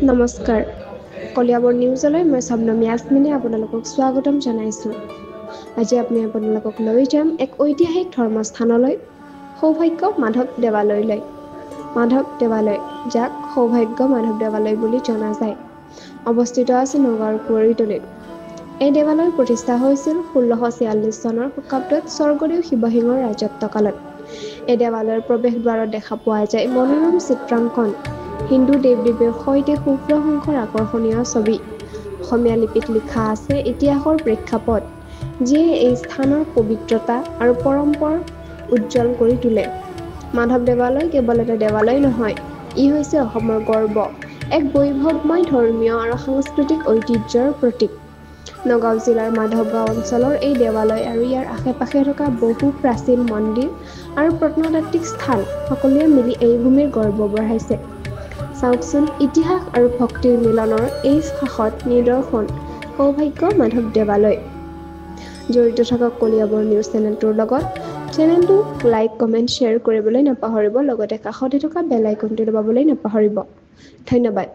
নমস্কাৰ কলিয়াবৰ নিউজলৈ মই শবনম য়াসমিনে আপোনালোকক স্বাগতম জনাইছোঁ। আজি আপোনালোকক লৈ যাম এক ঐতিহাসিক ধৰ্মস্থানলৈ, সৌভাগ্য মাধৱ দেৱালয়লৈ। মাধৱ দেৱালয়, যাক সৌভাগ্য মাধৱ দেৱালয় বুলি জনা যায়, অৱস্থিত আছে নগাঁৱৰ কুঁৱৰীতলিত। এই দেৱালয় প্ৰতিষ্ঠা হৈছিল 1646 চনৰ শকাব্দত স্বৰ্গদেউ শিৱসিংহৰ ৰাজত্বকালত। এই দেৱালয়ৰ প্ৰৱেশদ্বাৰত দেখা পোৱা যায় মনোৰম চিত্ৰাংকন, হিন্দু দেৱ-দেৱীৰ সৈতে শুভ্ৰ শংখৰ আকৰ্ষণীয় ছবি। অসমীয়া লিপিত লিখা আছে ইতিহাসৰ প্ৰেক্ষাপট, যিয়ে এই স্থানৰ পবিত্ৰতা আৰু পৰম্পৰা উজ্জ্বল কৰি তোলে। মাধৱ দেৱালয় কেৱল এটা দেৱালয় নহয়, ই হৈছে অসমৰ গৰ্ব, এক বৈভৱময় ধৰ্মীয় আৰু সাংস্কৃতিক ঐতিহ্যৰ প্ৰতীক। নগাঁও জিলাৰ মাধৱগাঁও অঞ্চলৰ এই দেৱালয় আৰু ইয়াৰ আশে-পাশে থকা বহু প্ৰাচীন মন্দিৰ আৰু প্ৰত্নতাত্ত্বিক স্থান সকলোৱে মিলি এই ভূমিৰ গৰ্ব বঢ়াইছে। চাওকচোন, ইতিহাস আৰু ভক্তিৰ মিলনৰ এই সাহসত নিদৰ্শন সৌভাগ্য মাধৱ দেৱালয়। জড়িত থাকক কলিয়াবৰ নিউজ চেনেলটোৰ লগত। চেনেলটো লাইক, কমেণ্ট, শ্বেয়াৰ কৰিবলৈ নাপাহৰিব, লগতে কাষতে থকা বেল আইকনটো দবাবলৈ নাপাহৰিব। ধন্যবাদ।